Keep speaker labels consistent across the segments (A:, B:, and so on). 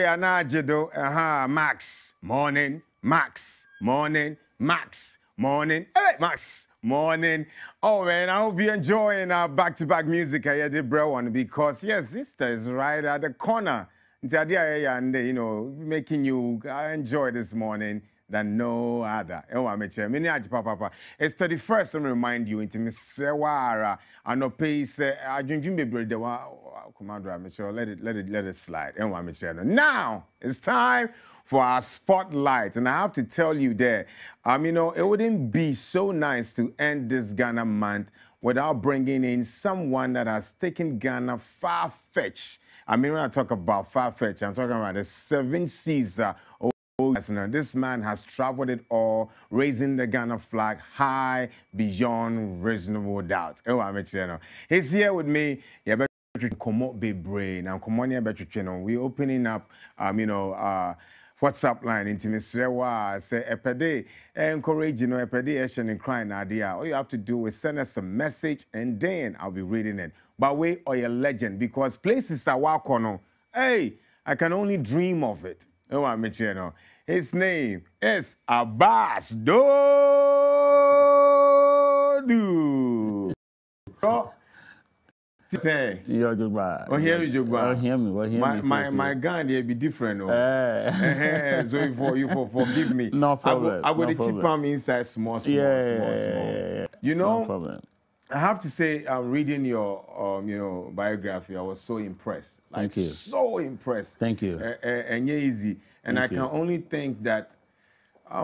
A: Anajedo, Max, morning, Max, morning, Max, morning, hey, Max, morning. Oh man, I hope you're enjoying our back-to-back music. I did bro one because yes, sister is right at the corner. And you know, making you enjoy this morning than no other. It's 31st, let me remind you, into Miss Sewara, and no pace, I drink you Commander, let it slide. Now it's time for our spotlight, and I have to tell you that, you know, it wouldn't be so nice to end this Ghana month without bringing in someone that has taken Ghana far-fetched. I mean, when I talk about far-fetched, I'm talking about the 7 seas. This man has traveled it all, raising the Ghana flag high beyond reasonable doubt. He's here with me. We're opening up, you know, WhatsApp line into Mr. Rewa, say epede, encourage, you know, epede, and crying idea. All you have to do is send us a message and then I'll be reading it. By way or your legend, because places are wakono. Hey, I can only dream of it. His name is Abass Dodoo.
B: You're good bye.
A: Oh, hear you,
B: oh, hear me. Well, hear me.
A: My gun, they be different. So for forgive me.
B: No problem.
A: I would chip them inside small.
B: Yeah.
A: You know,
B: no problem.
A: I have to say, reading your you know, biography, I was so impressed. Like,
B: thank you.
A: So impressed.
B: Thank you.
A: And yeah, easy. And thank I can only think that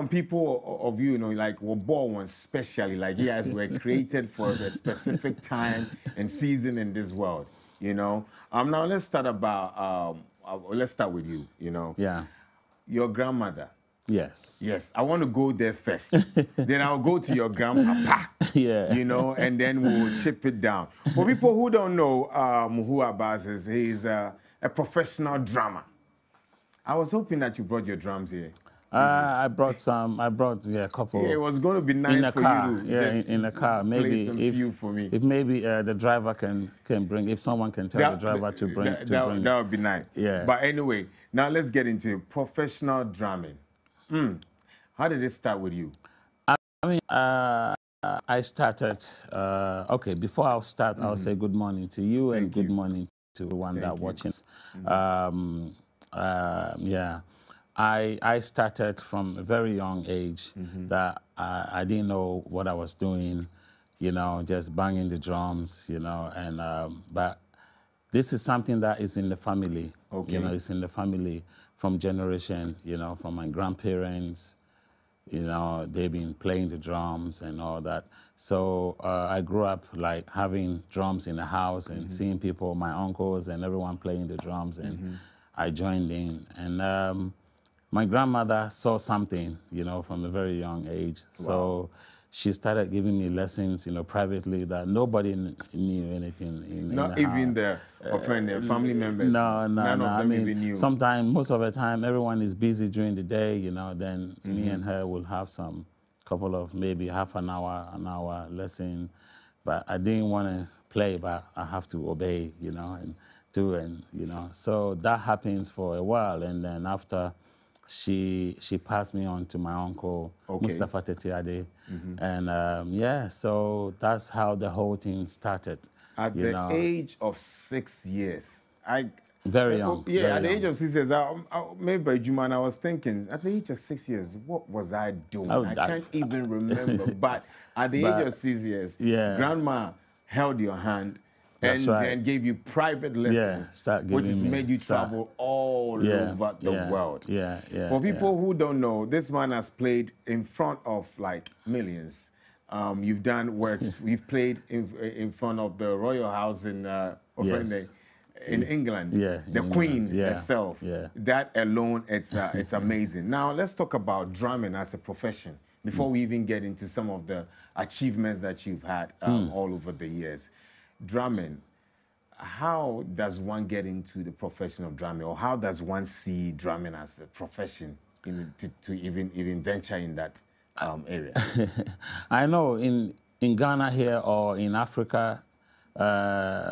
A: people of you know, like, were born specially, like you guys were created for a specific time and season in this world, you know. Now let's start let's start with you, you know.
B: Yeah.
A: Your grandmother.
B: Yes.
A: Yes, I want to go there first. Then I'll go to your grandpapa.
B: Yeah.
A: You know, and then we'll chip it down. For people who don't know who Abass is, he's a professional drummer. I was hoping that you brought your drums here.
B: I brought some. I brought a couple.
A: Yeah, it was going to be nice
B: in the
A: for
B: car.
A: you to just
B: in the car. Maybe
A: play some few for me.
B: If maybe the driver can bring. If someone can tell the driver to bring.
A: That would be nice.
B: Yeah.
A: But anyway, now let's get into professional drumming. How did it start with you?
B: I mean, I started. Okay, before I'll start, I'll say good morning to you and good morning to everyone that watching. Yeah. I started from a very young age that I didn't know what I was doing, you know, just banging the drums, you know, and but this is something that is in the family, you know, it's in the family from generation, you know, from my grandparents, you know, they've been playing the drums and all that. So I grew up like having drums in the house and seeing people, my uncles and everyone playing the drums, and I joined in. And my grandmother saw something, you know, from a very young age. Wow. So she started giving me lessons, you know, privately that nobody knew anything.
A: Not even their family members?
B: No. I mean, sometimes, most of the time, everyone is busy during the day, you know, then me and her will have some couple of maybe half an hour lesson. But I didn't want to play, but I have to obey, you know, and do, and, you know. So that happens for a while, and then after, she passed me on to my uncle, Mustafa Tetiade. And yeah, so that's how the whole thing started.
A: At the age of 6 years.
B: Very young.
A: Yeah,
B: very
A: at the
B: young.
A: age of 6 years, maybe by Juman, I was thinking, at the age of 6 years, what was I doing? I can't even remember. But at the age of 6 years, Grandma held your hand and gave you private lessons, which has made you travel all over the world. For people who don't know, this man has played in front of like millions. You've done works. We've played in front of the Royal House in England. The Queen herself. That alone, it's amazing. Now let's talk about drumming as a profession before we even get into some of the achievements that you've had all over the years. Drumming, how does one get into the profession of drumming, or how does one see drumming as a profession to even venture in that area?
B: I know in Ghana here or in Africa,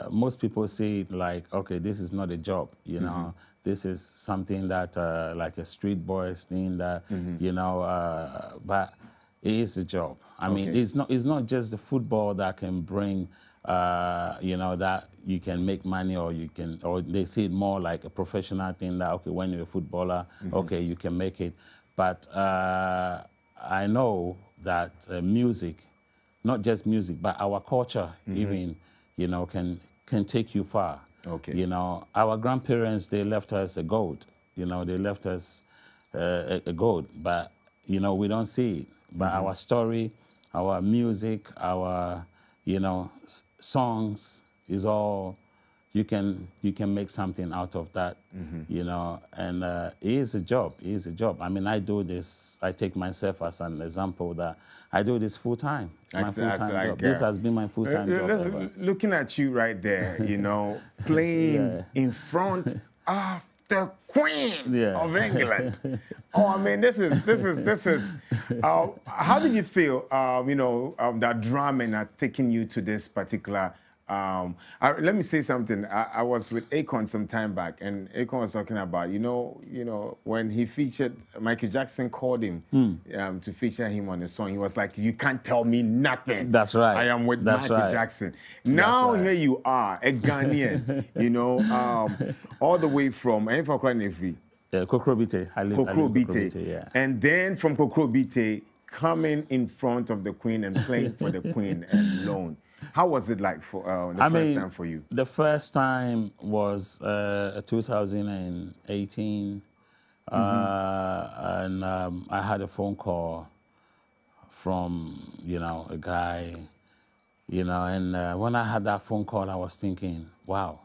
B: most people see it like, okay, this is not a job, you know. this is something that like a street boys thing that you know, but it is a job. I mean, it's not just the football that can bring, you know, that you can make money, or you can, or they see it more like a professional thing that, okay, when you're a footballer, okay, you can make it. But I know that music, not just music, but our culture even, you know, can take you far.
A: Okay.
B: You know, our grandparents, they left us a gold. You know, they left us a gold, but, you know, we don't see it. But our story, our music, our, you know, songs is all, you can make something out of that, you know, and it is a job. It is a job. I mean, I do this. I take myself as an example that I do this full time. It's my full time job. This has been my full time job.
A: Looking at you right there, you know, playing in front of the Queen of England. Oh, I mean, this is. How did you feel? You know, that drumming had taken you to this particular. Let me say something. I was with Akon some time back, and Akon was talking about, you know, when he featured, Michael Jackson called him to feature him on a song. He was like, "You can't tell me nothing."
B: That's right.
A: I am with Michael Jackson. Now here you are, a Ghanaian, you know, all the way from
B: Kokrobite. I live Kokrobite, yeah.
A: And then from Kokrobite, coming in front of the Queen and playing for the Queen alone. How was it like for the first time for you?
B: The first time was 2018, and I had a phone call from, you know, a guy, you know, and when I had that phone call, I was thinking, wow,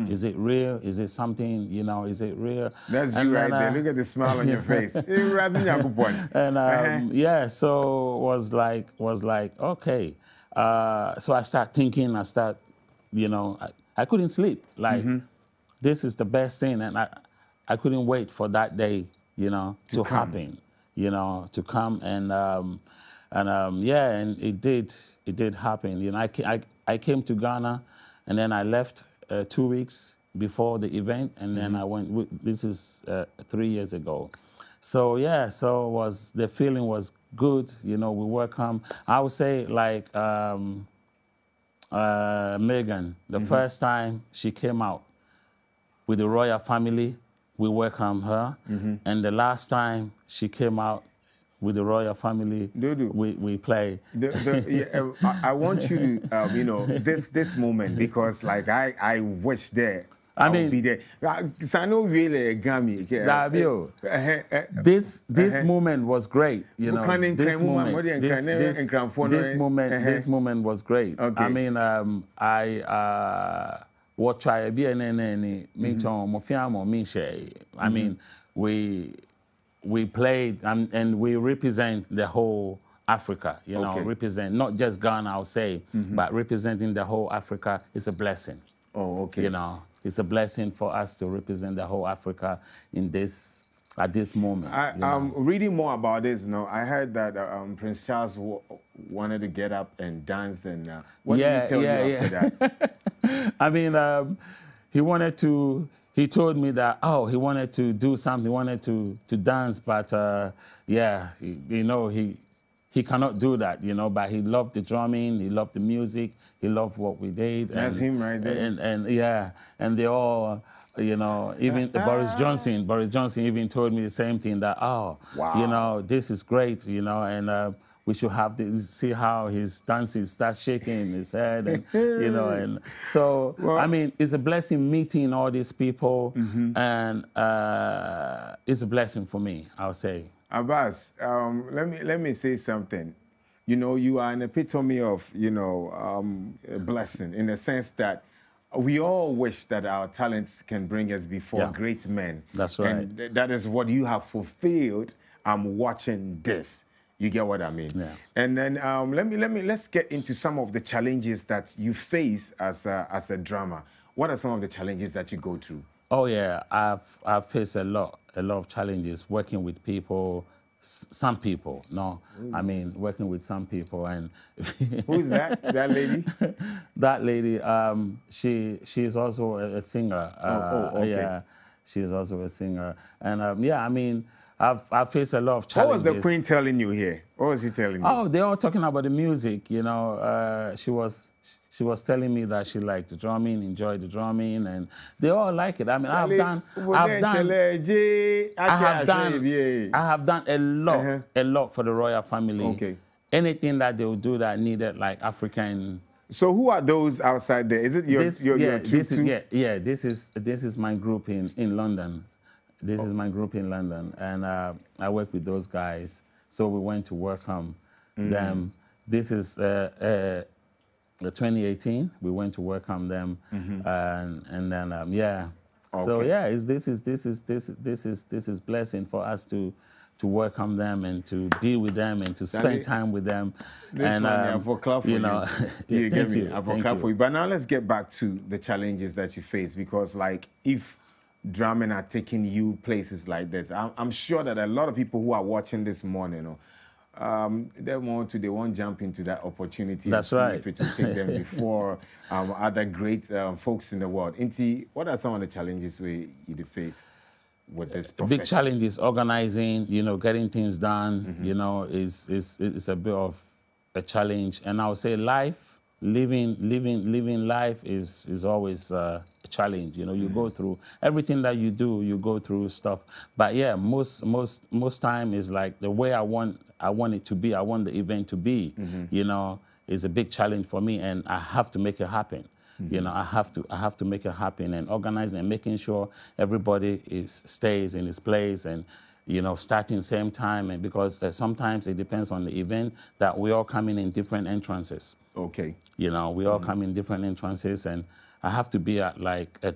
B: is it real? Is it something, you know, is it real?
A: That's you right there. Look at the smile on your face.
B: And yeah, so was like, okay. So I start thinking, you know, I couldn't sleep. Like, this is the best thing. And I couldn't wait for that day, you know, to happen, you know, to come. And yeah, and it did happen. You know, I came to Ghana, and then I left 2 weeks before the event. And then I went, this is 3 years ago. So yeah, so the feeling was good. You know, we welcome. I would say like Megan, the first time she came out with the royal family, we welcomed her. And the last time she came out with the royal family,
A: Dodoo,
B: we play.
A: I want you to, you know, this moment, because like I wish there. I mean, be there. I know really Grammy.
B: This moment was great. You know, this moment was great.
A: Okay.
B: I mean, what try be I mean, we played and we represent the whole Africa. You know, represent not just Ghana, I'll say, but representing the whole Africa is a blessing.
A: Oh, okay.
B: You know, it's a blessing for us to represent the whole Africa in this, at this moment.
A: I'm reading more about this. You know, I heard that Prince Charles wanted to get up and dance, and what did he tell you after that?
B: I mean, he told me that, oh, he wanted to do something, he wanted to dance, but yeah, you know, he cannot do that, you know, but he loved the drumming, he loved the music, he loved what we did.
A: That's him right there.
B: And yeah, and they all, you know, even Boris Johnson even told me the same thing, that, oh, wow, you know, this is great, you know, and we should have this, see how his dancing starts shaking his head, and, you know, and so, well, I mean, it's a blessing meeting all these people, and it's a blessing for me, I'll say.
A: Abass, let me say something. You know, you are an epitome of, you know, a blessing, in the sense that we all wish that our talents can bring us before great men.
B: That's right.
A: And that is what you have fulfilled. I'm watching this. You get what I mean?
B: Yeah.
A: And then let's get into some of the challenges that you face as a drummer. What are some of the challenges that you go through?
B: Oh yeah, I've faced a lot of challenges working with people. Some people, no, I mean working with some people. And
A: who's that? That lady?
B: That lady, she is also a singer.
A: Okay.
B: Yeah, She's also a singer. And yeah, I mean, I've faced a lot of
A: What
B: challenges.
A: was the Queen telling you here? What was he telling you?
B: Oh, they're all talking about the music, you know. She was telling me that she liked the drumming, enjoyed the drumming, and they all like it. I mean, I have done a lot for the royal family.
A: Okay.
B: Anything that they would do that needed like African.
A: So who are those outside there? Is it your
B: This is my group in London. This is my group in London, and I work with those guys. So we went to welcome them. This is 2018. We went to welcome them, and then yeah. Okay. So yeah, this is blessing for us to welcome them and to be with them and to spend time with them.
A: And you know, you get me.
B: Thank you.
A: But now let's get back to the challenges that you face, because like if drumming are taking you places like this, I'm sure that a lot of people who are watching this morning, they won't jump into that opportunity.
B: That's right.
A: If it will take them before other great folks in the world. Inti, what are some of the challenges you face with this profession?
B: Big challenge is organizing, you know, getting things done, you know, is a bit of a challenge. And I would say living life is always a challenge. You know, you go through everything that you do, you go through stuff. But yeah, most time is like the way I want it to be. I want the event to be, you know, is a big challenge for me, and I have to make it happen. You know, I have to make it happen, and organizing and making sure everybody stays in his place, and you know, starting same time, and because sometimes it depends on the event that we all come in different entrances.
A: Okay.
B: You know, we all come in different entrances, and I have to be at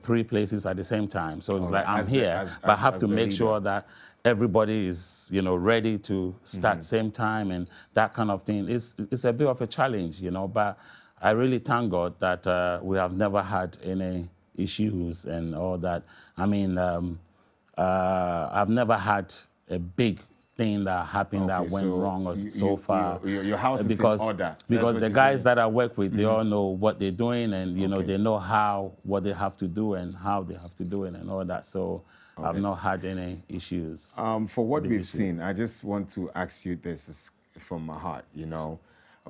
B: 3 places at the same time. So it's like I'm here, but I have to make sure that everybody is, you know, ready to start same time, and that kind of thing. It's a bit of a challenge, you know, but I really thank God that we have never had any issues and all that. I mean, I've never had a big thing that happened that went wrong so far.
A: Your house is in order.
B: Because the guys that I work with, they all know what they're doing, and you know, they know what they have to do and how they have to do it and all that. So I've not had any issues.
A: For what we've seen, I just want to ask you this from my heart, you know.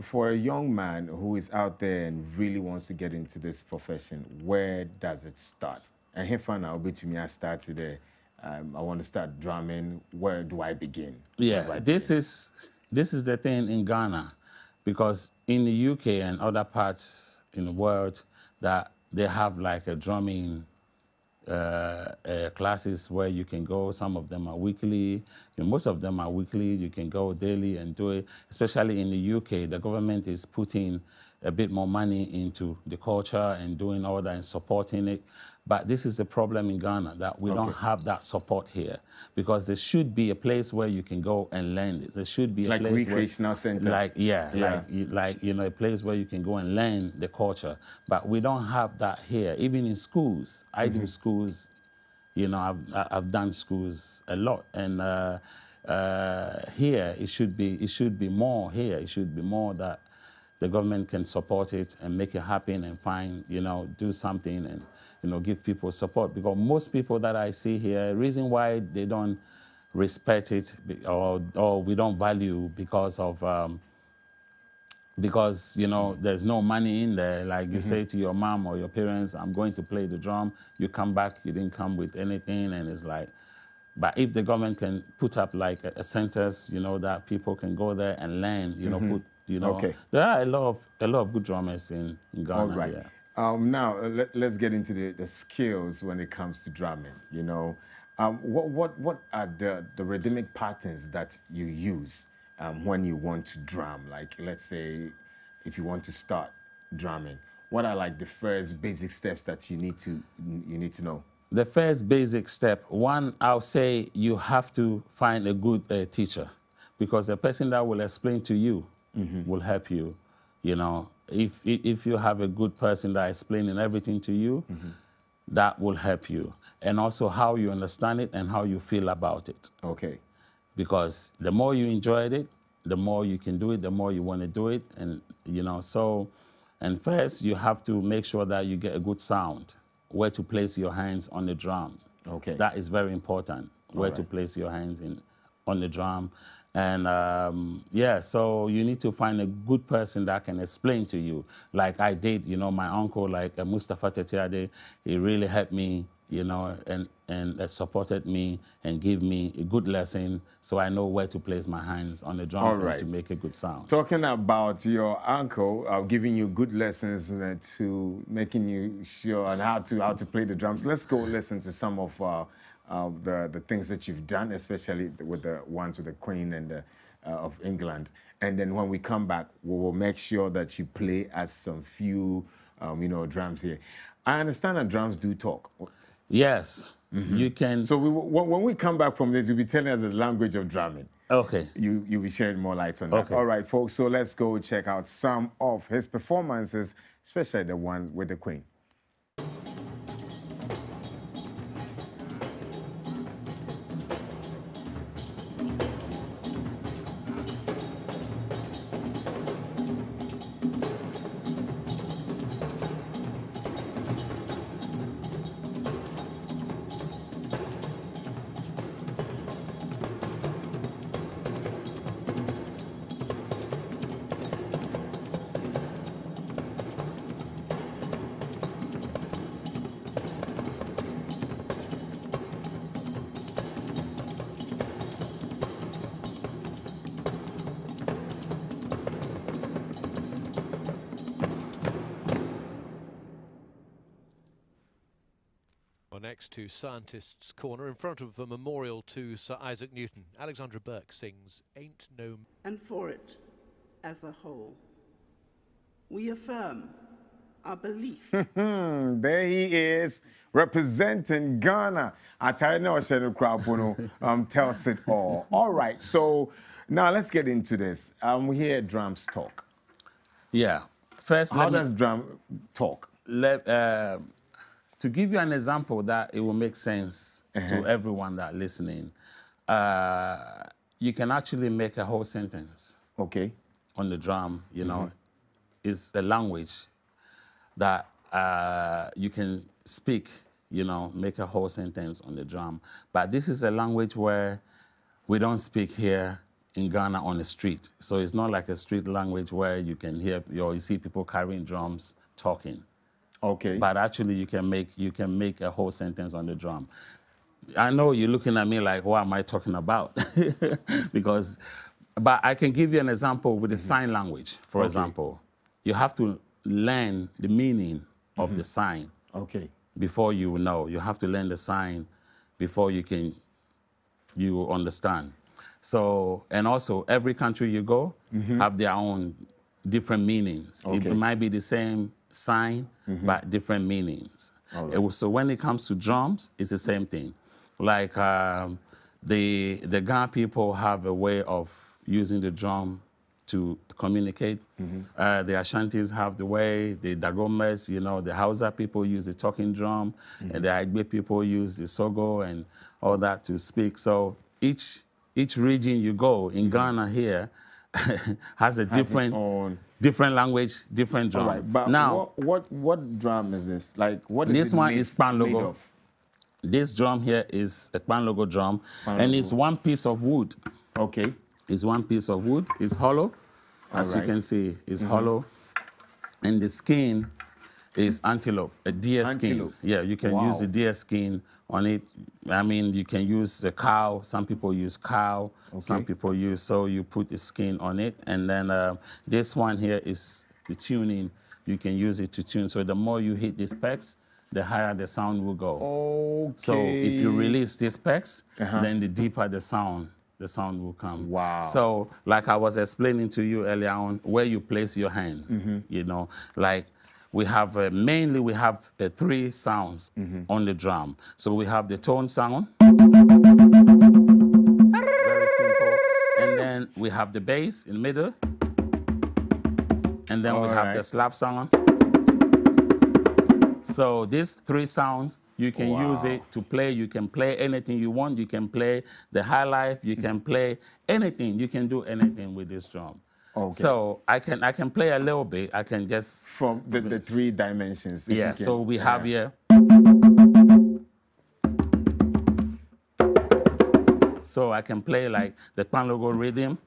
A: For a young man who is out there and really wants to get into this profession, where does it start? And here for now, to me, I started there. I want to start drumming. Where do I begin?
B: Yeah, this is the thing in Ghana, because in the UK and other parts in the world that they have like a drumming classes where you can go. Some of them are weekly. You know, most of them are weekly. You can go daily and do it. Especially in the UK, the government is putting a bit more money into the culture and doing all that and supporting it. But this is the problem in Ghana, that we don't have that support here, because there should be a place where you can go and learn it. There should be a place
A: recreational center.
B: Like you know, a place where you can go and learn the culture. But we don't have that here. Even in schools, I do schools. You know, I've done schools a lot, and here it should be more. Here it should be more that the government can support it and make it happen and find, you know, do something and, you know, give people support. Because most people that I see here, reason why they don't respect it or we don't value because of, because, you know, there's no money in there. Like you say to your mom or your parents, I'm going to play the drum. You come back, you didn't come with anything. And it's like, but if the government can put up like a centers, you know, that people can go there and learn, you know, you know, there are a lot of good drummers in Ghana.
A: All right. Yeah. Now let's get into the skills when it comes to drumming. You know, what are the rhythmic patterns that you use when you want to drum? Like, let's say, if you want to start drumming, what are like the first basic steps that you need to know?
B: The first basic step, one, I'll say you have to find a good teacher, because the person that will explain to you will help you. You know, if you have a good person that is explaining everything to you, that will help you. And also how you understand it and how you feel about it.
A: Okay.
B: Because the more you enjoyed it, the more you can do it, the more you want to do it. And, you know, so, and first you have to make sure that you get a good sound, where to place your hands on the drum.
A: Okay.
B: That is very important, where to place your hands on the drum. And yeah, so you need to find a good person that can explain to you. Like I did, you know, my uncle, like Mustafa Tetiade, he really helped me, you know, and supported me and gave me a good lesson so I know where to place my hands on the drums and to make a good sound.
A: Talking about your uncle giving you good lessons to making you sure on how to play the drums, let's go listen to some of the things that you've done, especially with the ones with the Queen and of England. And then when we come back, we will make sure that you play us some few, you know, drums here. I understand that drums do talk.
B: Yes, you can.
A: So when we come back from this, you'll be telling us the language of drumming.
B: Okay.
A: You'll be sharing more lights on that.
B: Okay.
A: All right, folks, so let's go check out some of his performances, especially the ones with the Queen.
C: Next to Scientist's Corner, in front of a memorial to Sir Isaac Newton, Alexandra Burke sings Ain't No...
D: And for it, as a whole, we affirm our belief.
A: There he is, representing Ghana. I tell you now, Crowd tells it all. All right, so now let's get into this. We hear drums talk.
B: Yeah. First,
A: how does drum talk?
B: To give you an example that it will make sense to everyone that listening, you can actually make a whole sentence.
A: Okay.
B: On the drum, you know, is a language that you can speak, you know, make a whole sentence on the drum. But this is a language where we don't speak here in Ghana on the street. So it's not like a street language where you can hear, you see people carrying drums talking.
A: Okay.
B: But actually, you can make a whole sentence on the drum. I know you're looking at me like, what am I talking about? But I can give you an example with the sign language, for example. You have to learn the meaning of the sign.
A: Okay.
B: Before you know. You have to learn the sign before you understand. So, and also, every country you go have their own different meanings. Okay. It might be the same sign, but different meanings. Right. So when it comes to drums, it's the same thing. Like the Ghana people have a way of using the drum to communicate. The Ashantis have the way, the Dagombas, you know, the Hausa people use the talking drum, and the Igbe people use the Sogo and all that to speak. So each region you go in Ghana here has a different language, different drum.
A: Right, but now, what drum is this? Like, what is
B: this one is pan logo. This drum here is a pan logo drum, and it's one piece of wood.
A: Okay.
B: It's one piece of wood. It's hollow, as you can see. It's hollow, and the skin is antelope, a deer skin. Yeah, you can use a deer skin on it. I mean, you can use a cow. Some people use cow. Some people use, so you put the skin on it. And then this one here is the tuning. You can use it to tune. So the more you hit these pegs, the higher the sound will go.
A: Okay.
B: So if you release these pegs, then the deeper the sound will come.
A: Wow.
B: So like I was explaining to you earlier on, where you place your hand, you know, like, we have, mainly we have 3 sounds on the drum. So we have the tone sound, very simple. And then we have the bass in the middle. And then we have the slap sound. So these 3 sounds, you can use it to play. You can play anything you want. You can play the high life. You can play anything. You can do anything with this drum. Okay. So I can play a little bit. I can just...
A: From the 3 dimensions.
B: Yeah, so we have here... So I can play like the Panlogo rhythm.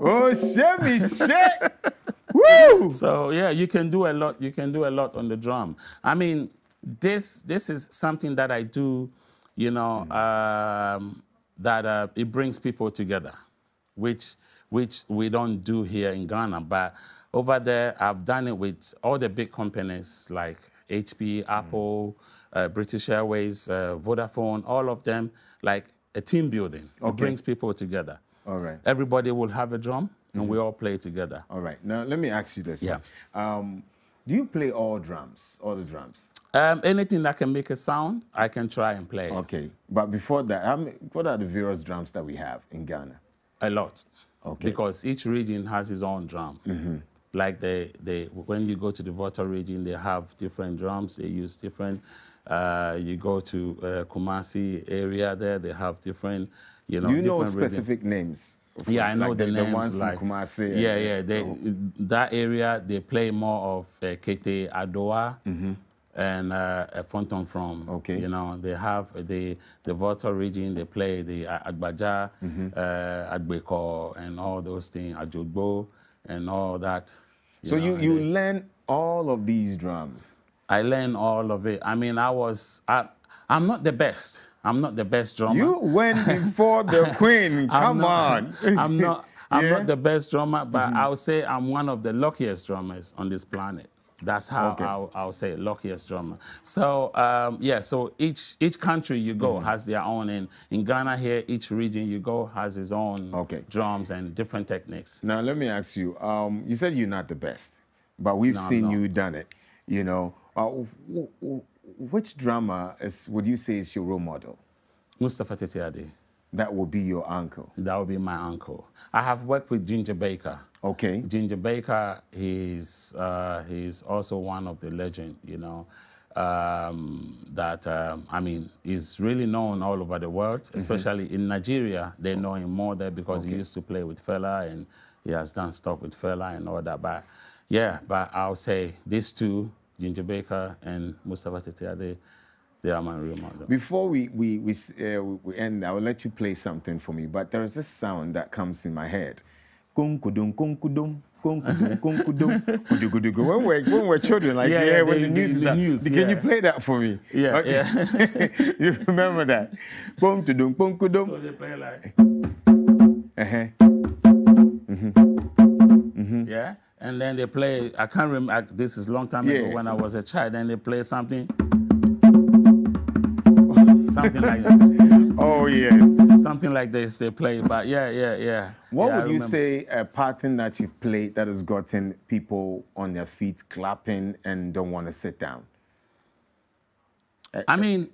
A: Oh, shit. Woo!
B: So yeah, you can do a lot. You can do a lot on the drum. I mean, this is something that I do, you know, that it brings people together, which we don't do here in Ghana. But over there, I've done it with all the big companies like HP, Apple, British Airways, Vodafone, all of them, like a team building. It brings people together.
A: All right.
B: Everybody will have a drum, and we all play together.
A: All right. Now, let me ask you this.
B: Yeah.
A: One. Do you play all the drums?
B: Anything that can make a sound, I can try and play.
A: Okay. But before that, what are the various drums that we have in Ghana?
B: A lot.
A: Okay.
B: Because each region has its own drum. Like when you go to the Volta region, they have different drums. They use different. You go to Kumasi area there, they have different, you know,
A: Do you know
B: different
A: specific names?
B: Yeah, I know
A: like
B: the names.
A: The ones
B: like
A: in Kumasi.
B: that area they play more of Kete Adoa and Fonton from.
A: Okay.
B: You know, they have the Volta region. They play the Agbaja, Agbeko, and all those things, Ajogbo, and all that.
A: So you learn all of these drums.
B: I learned all of it. I mean, I'm not the best. I'm not the best drummer.
A: You went before the queen. Come on.
B: I'm not the best drummer, but I'll say I'm one of the luckiest drummers on this planet. That's how I'll say luckiest drummer. So yeah, so each country you go has their own. And in Ghana here, each region you go has its own drums and different techniques.
A: Now let me ask you. You said you're not the best, but we've seen you done it. You know, which drummer would you say is your role model?
B: Mustafa Tetiade.
A: That will be your uncle.
B: That would be my uncle. I have worked with Ginger Baker.
A: Okay.
B: Ginger Baker, he's also one of the legend, you know, I mean, he's really known all over the world, especially in Nigeria. They know him more there because he used to play with Fela and he has done stuff with Fela and all that. But yeah, but I'll say these two, Ginger Baker and Mustafa Tetiade, they are my real model.
A: Before we end, I will let you play something for me. But there is this sound that comes in my head. Kunkudum, kunkudum, kunkudum, kunkudum. When we're children, like when the news is out, can you play that for me?
B: Yeah,
A: okay. You remember that? Kunkudum, kunkudum.
B: So they play like. Yeah, and then they play. I can't remember. This is a long time ago when I was a child. Then they play something. Something like that.
A: Oh, yes.
B: Something like this they play, but yeah.
A: What would you say a pattern that you've played that has gotten people on their feet clapping and don't want to sit down?
B: I mean,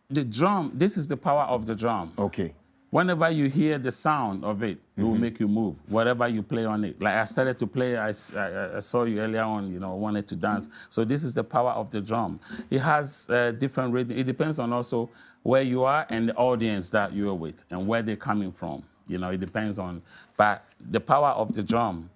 B: the drum, this is the power of the drum.
A: Okay.
B: Whenever you hear the sound of it, it will make you move, whatever you play on it. Like I started to play, I saw you earlier on, you know, wanted to dance. So this is the power of the drum. It has different rhythm. It depends on also where you are and the audience that you're with and where they're coming from. You know, it depends on, but the power of the drum,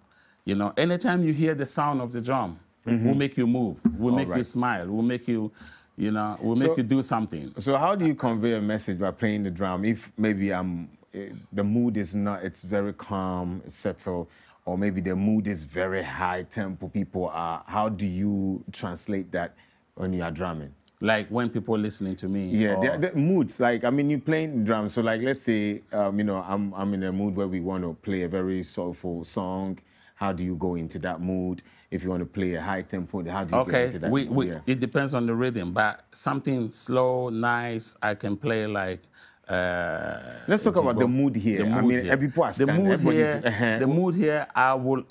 B: you know, anytime you hear the sound of the drum, it will make you move, will make you smile, will make you, you know, will make you do something.
A: So how do you convey a message by playing the drum? If maybe the mood is not, it's very calm, it's settled, or maybe the mood is very high tempo, people are, how do you translate that when you are drumming?
B: Like when people are listening to me?
A: Yeah, the moods, like, I mean, you're playing drums, so like, let's say, you know, I'm in a mood where we want to play a very soulful song. How do you go into that mood? If you want to play a high tempo, how do you get into that mood?
B: It depends on the rhythm, but something slow, nice, I can play like...
A: Let's talk about the mood here. I mean, people are standing.
B: The mood here, I will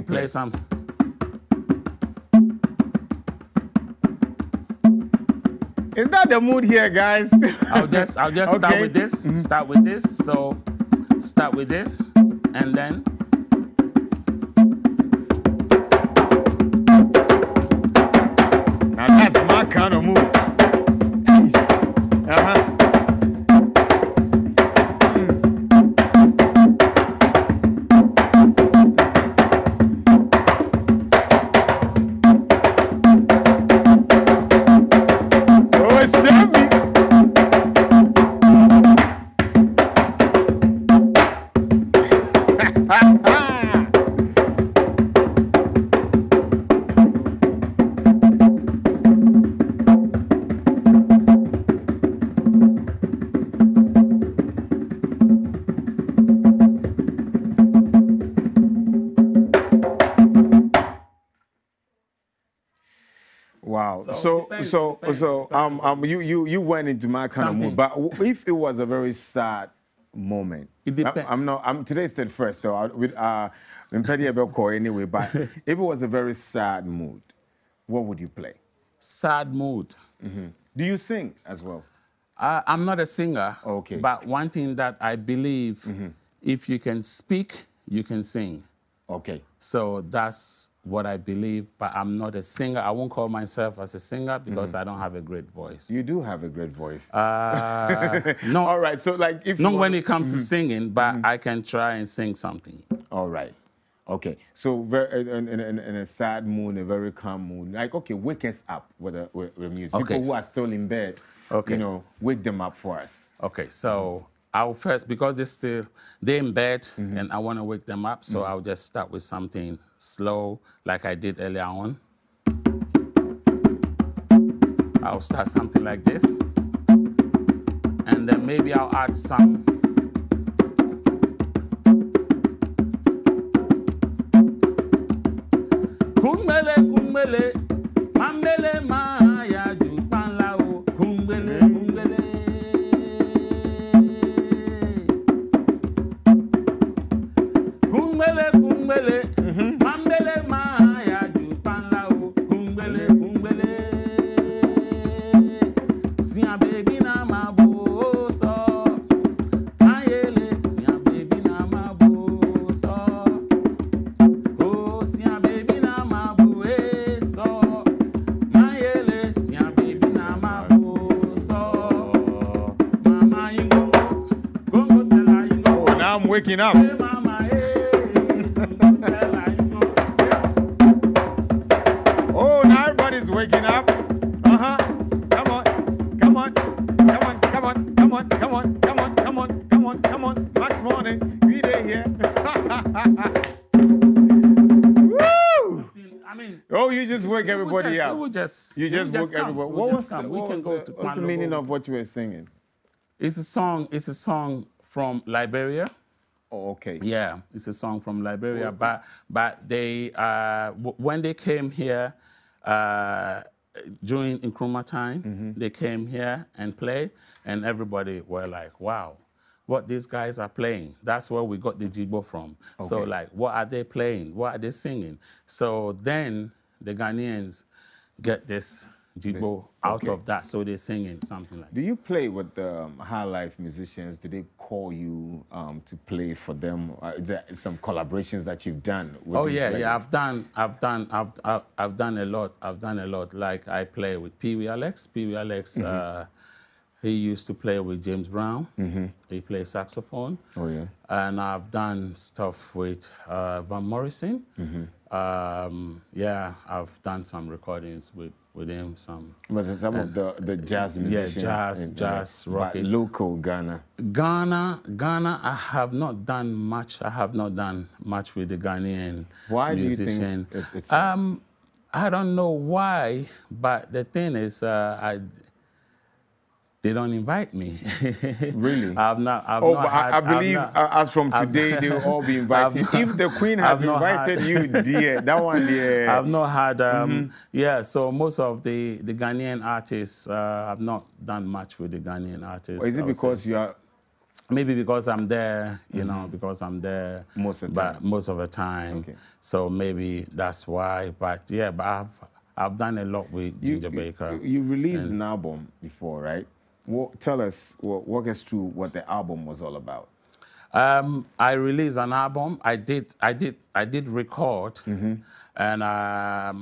B: play some...
A: Is that the mood here, guys?
B: I'll just start with this. Start with this. So start with this, and then
A: Wow. You went into my kind of mood. But if it was a very sad moment,
B: it depends.
A: Today's the first though. With anyway. But if it was a very sad mood, what would you play?
B: Sad mood.
A: Do you sing as well?
B: I'm not a singer.
A: Okay.
B: But one thing that I believe, if you can speak, you can sing.
A: Okay.
B: So that's what I believe, but I'm not a singer. I won't call myself as a singer because I don't have a great voice.
A: You do have a great voice.
B: No.
A: All right, so like if
B: not when it comes to singing, but I can try and sing something.
A: All right. Okay, so in a sad mood, a very calm mood, like, okay, wake us up with music.
B: Okay.
A: People who are still in bed,
B: okay,
A: you know, wake them up for us.
B: Okay, so I'll first, because they're in bed and I want to wake them up, so I'll just start with something slow, like I did earlier on. I'll start something like this, and then maybe I'll add some. Kumbele, kumbele, mambele, maya, jupanla o, kumbele, kumbele. Kumbele, kumbele, mambele, maya, jupanla o, kumbele, kumbele. Siya baby na mabo so, ayele, siya baby na mabo so. Oh, siya baby na mabo so, ayele, siya baby na mabo so. Mama ingo, gongo sela ingo.
A: Oh, now I'm waking up. Oh, now everybody's waking up. Uh-huh. Come on. Come on. Come on. Come on. Come on. Come on. Come on. Come on. Come on. Come on. Max Morning. We there here. Woo!
B: I mean,
A: oh, you just wake everybody up.
B: You just
A: woke everybody. What was the meaning of what you were singing?
B: It's a song. It's a song from Liberia.
A: Oh, okay.
B: Yeah, it's a song from Liberia. But they when they came here during Nkrumah time, they came here and played, and everybody were like, "Wow, what these guys are playing." That's where we got the Jibo from. Okay. So like, what are they playing? What are they singing? So then the Ghanaians get this Jibo out of that, so they're singing something like that.
A: Do you play with the high life musicians? Do they call you to play for them? Is there some collaborations that you've done? With
B: oh yeah,
A: legends?
B: yeah. I've done a lot. I've done a lot. Like I play with Pee Wee Alex. Pee Wee Alex. He used to play with James Brown. He plays saxophone. Oh yeah. And I've done stuff with Van Morrison. Yeah, I've done some recordings with him.
A: But some of the jazz musicians.
B: Yeah, jazz, rock.
A: Local Ghana.
B: Ghana, I have not done much. I have not done much with the Ghanaian musician.
A: Do you think it's...
B: I don't know why, but the thing is, they don't invite me.
A: Really?
B: I
A: believe as from today, they will all be invited. If the Queen has invited you, dear, that one, dear.
B: I've not had, yeah, so most of the Ghanaian artists, I've not done much with the Ghanaian artists.
A: Or is it because you are...
B: Maybe because I'm there, you know, because I'm there
A: most of the time.
B: Most of the time. Okay. So maybe that's why. But yeah, but I've done a lot with Ginger Baker.
A: You released an album before, right? Tell us, walk us through what the album was all about.
B: I released an album. I did record, and I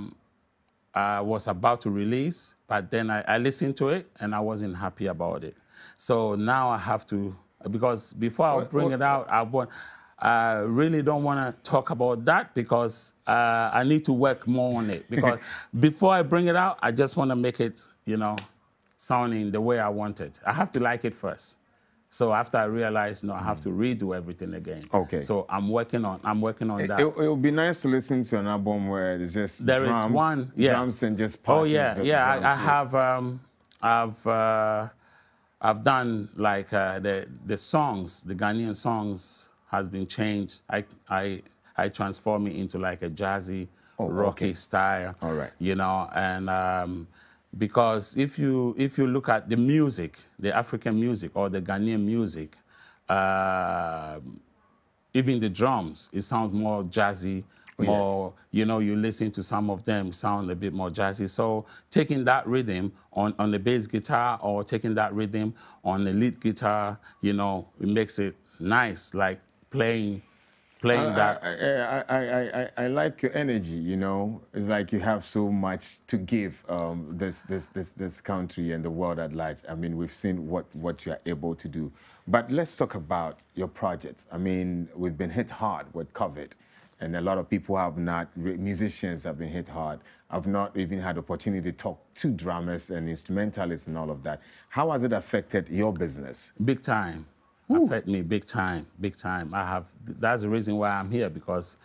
B: was about to release, but then I listened to it and I wasn't happy about it. So now I have to, because before I bring it out, I really don't want to talk about that because I need to work more on it. Because before I bring it out, I just want to make it, you know, sounding the way I want it. I have to like it first. So after I realized, no, I have to redo everything again. Okay. So I'm working on that.
A: It would be nice to listen to an album where there's just drums and just parts.
B: Oh yeah, I've done like the songs, the Ghanaian songs has been changed. I I transform it into like a jazzy,
A: Oh,
B: rocky
A: okay.
B: style.
A: All right.
B: You know, and because if you look at the music, the African music or the Ghanaian music, even the drums, it sounds more jazzy, more, you know, you listen to some of them sound a bit more jazzy. So taking that rhythm on the bass guitar or taking that rhythm on the lead guitar, you know, it makes it nice, like playing that.
A: I like your energy, you know. It's like you have so much to give this country and the world at large. I mean, we've seen what you are able to do. But let's talk about your projects. I mean, we've been hit hard with COVID, and a lot of people have not, musicians have been hit hard. I've not even had opportunity to talk to drummers and instrumentalists and all of that. How has it affected your business?
B: Big time. Affect me big time, big time. That's the reason why I'm here, because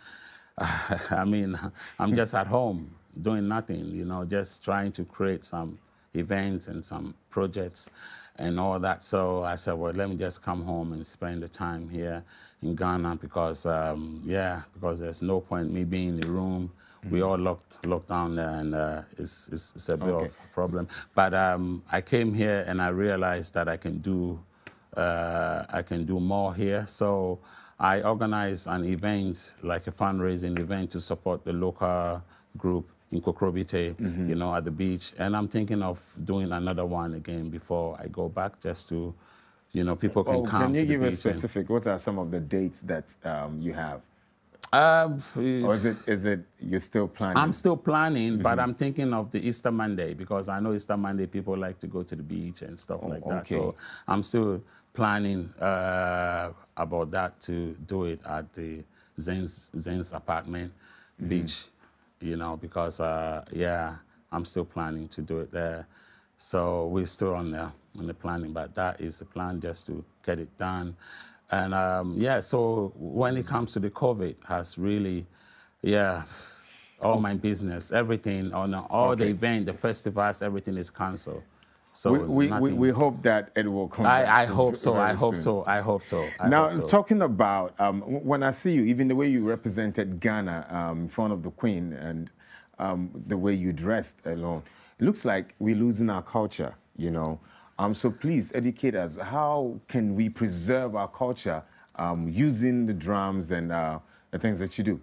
B: I mean, I'm just at home doing nothing, you know, just trying to create some events and some projects and all that. So I said, well, let me just come home and spend the time here in Ghana, because, yeah, because there's no point me being in the room. We all locked down there, and it's a bit of a problem. But I came here and I realized that I can do more here. So I organized an event, like a fundraising event, to support the local group in Kokrobite, you know, at the beach. And I'm thinking of doing another one again before I go back, just to, you know, people can come to the beach.
A: Can you give us specific, what are some of the dates that you have? Or is it you're still planning?
B: I'm still planning, but I'm thinking of the Easter Monday, because I know Easter Monday people like to go to the beach and stuff like that. So I'm still planning about that, to do it at the Zen's apartment beach, you know, because yeah, I'm still planning to do it there. So we're still on the planning, but that is the plan, just to get it done. And yeah, so when it comes to the COVID, has really, yeah, all my business, everything, on all the event, the festivals, everything is canceled. So
A: we hope that it will come back.
B: I hope so. I hope
A: soon.
B: so. I hope so.
A: Now, talking about, when I see you, even the way you represented Ghana in front of the Queen, and the way you dressed alone, it looks like we're losing our culture, you know. So please educate us. How can we preserve our culture using the drums and the things that you do?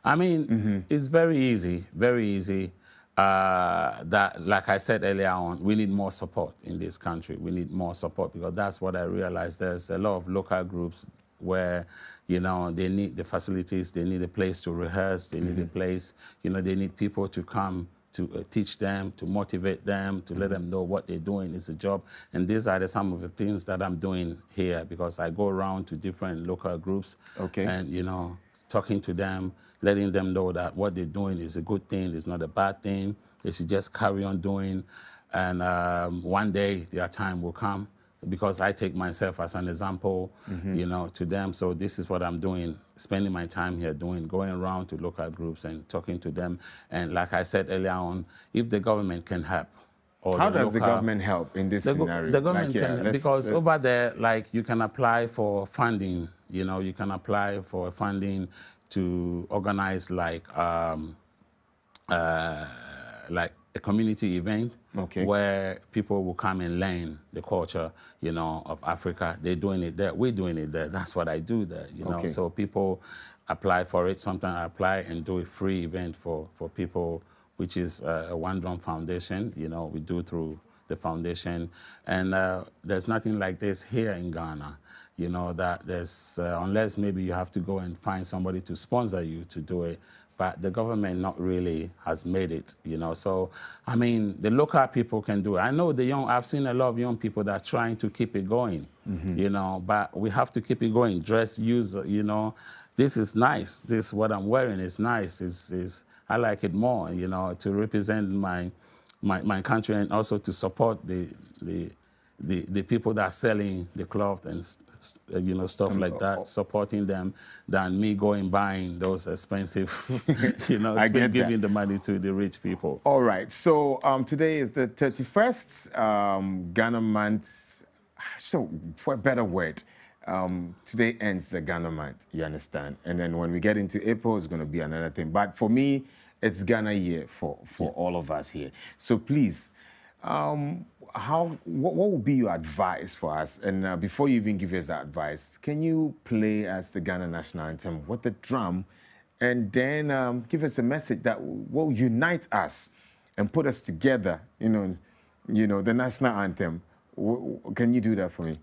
B: I mean, it's very easy, very easy. That, like I said earlier on, we need more support in this country. We need more support, because that's what I realized. There's a lot of local groups where, you know, they need the facilities, they need a place to rehearse, they need a place, you know, they need people to come to teach them, to motivate them, to let them know what they're doing is a job. And these are some of the things that I'm doing here, because I go around to different local groups and, you know, talking to them, letting them know that what they're doing is a good thing, it's not a bad thing. They should just carry on doing. And one day their time will come, because I take myself as an example, you know, to them. So this is what I'm doing, spending my time here doing, going around to local groups and talking to them. And like I said earlier on, if the government can help. Or
A: how does the government help in this scenario?
B: The government can, because over there, like, you can apply for funding, you know, you can apply for funding to organize like a community event where people will come and learn the culture, you know, of Africa. They're doing it there. We're doing it there. That's what I do there, you know. So people apply for it. Sometimes I apply and do a free event for people, which is a One Drum Foundation. You know, we do through the foundation. And there's nothing like this here in Ghana. You know, that there's, unless maybe you have to go and find somebody to sponsor you to do it. But the government not really has made it, you know. So, I mean, the local people can do it. I know I've seen a lot of young people that are trying to keep it going, you know, but we have to keep it going. Dress, use, you know, this is nice. This, what I'm wearing is nice. I like it more, you know, to represent my country, and also to support the people that are selling the cloth and you know, stuff like that, supporting them, than me going buying those expensive, you know, giving the money to the rich people.
A: All right. So today is the 31st Ghana month. So for a better word, today ends the Ghana month, you understand? And then when we get into April, it's going to be another thing. But for me, it's Ghana year for all of us here. So please, what would be your advice for us? And before you even give us that advice, can you play us the Ghana national anthem with the drum, and then give us a message that will unite us and put us together? You know, the national anthem. Can you do that for me?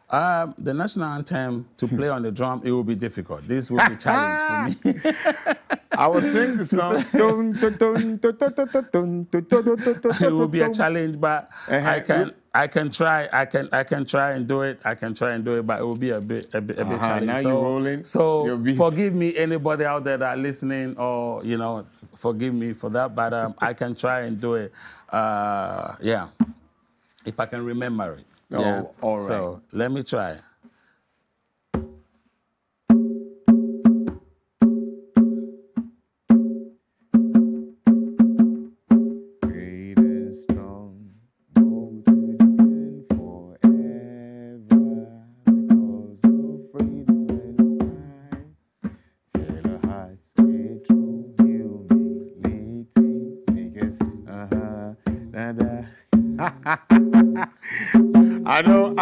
B: The national anthem, to play on the drum, it will be difficult. This will be a challenge for me.
A: I was singing the song.
B: It will be a challenge, but I can try. I can try and do it. I can try and do it, but it will be a bit challenge.
A: Now
B: so,
A: you're rolling.
B: So forgive me, anybody out there that are listening, or forgive me for that. But I can try and do it. Yeah, if I can remember it. Yeah.
A: Oh, all right.
B: So let me try.
A: Great and strong, bold to defend forever, because of freedom and pride. Fill our hearts with true humility, make us I know.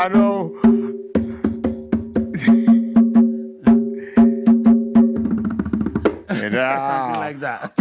B: Something like that.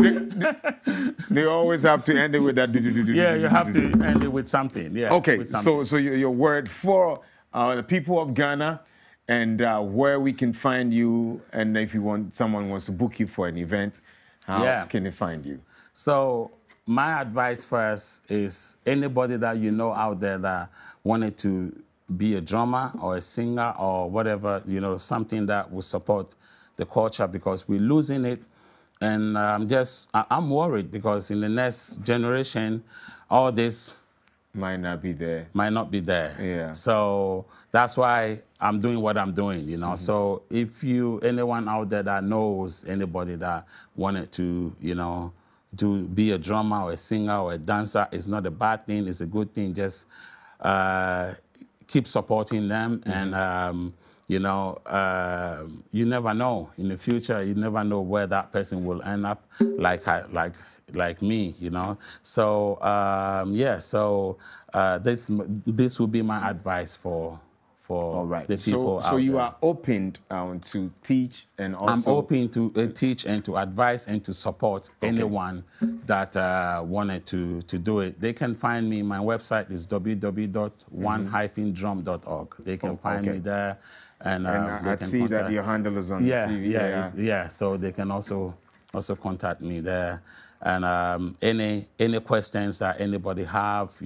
A: They always have to end it with that.
B: Yeah, you have to end it with something. Yeah.
A: Okay,
B: with something.
A: so your word for the people of Ghana, and where we can find you, and if someone wants to book you for an event, how can they find you?
B: So my advice first is anybody that you know out there that wanted to be a drummer or a singer or whatever, something that will support the culture, because we're losing it. And I'm worried, because in the next generation, all this
A: might not be there.
B: Yeah. So that's why I'm doing what I'm doing, So if anyone out there that knows anybody that wanted to, to be a drummer or a singer or a dancer, it's not a bad thing, it's a good thing. Just keep supporting them, and you never know in the future. You never know where that person will end up, like me, So So this will be my advice for
A: all right.
B: the people out
A: so you
B: there.
A: are open to teach, and also
B: I'm open to teach and to advise and to support anyone that wanted to do it. They can find me. My website is www.one-drum.org. They can find me there, and
A: I see that your handle is on the TV.
B: Yeah. So they can also contact me there, and any questions that anybody have,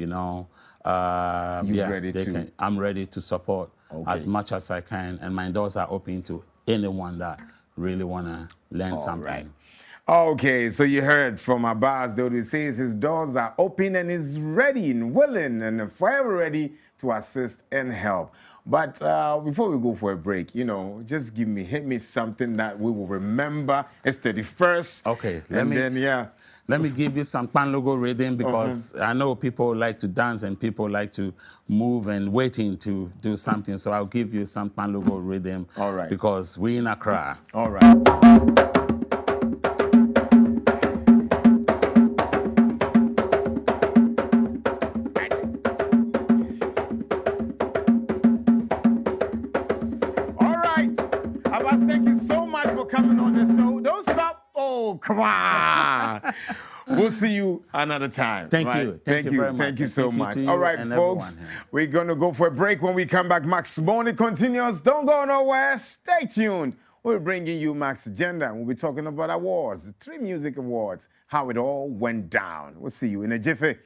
B: I'm ready to support as much as I can, and my doors are open to anyone that really want to learn something.
A: Right. Okay, so you heard from Abass Dodoo. He says his doors are open and is ready and willing and forever ready to assist and help. But before we go for a break, just hit me something that we will remember. It's 31st.
B: Okay,
A: let
B: me give you some pan logo rhythm, because I know people like to dance and people like to move and waiting to do something. So I'll give you some pan logo rhythm.
A: All right.
B: Because we're in Accra.
A: All right. Abass, thank you so much for coming on the show. Don't stop. Oh, come on. We'll see you another time.
B: Thank you. Thank you very much.
A: Thank you so much. All right, folks, we're going to go for a break. When we come back, Max Morning continues. Don't go nowhere. Stay tuned. We're bringing you Max Agenda. We'll be talking about awards, the 3 music awards, how it all went down. We'll see you in a jiffy.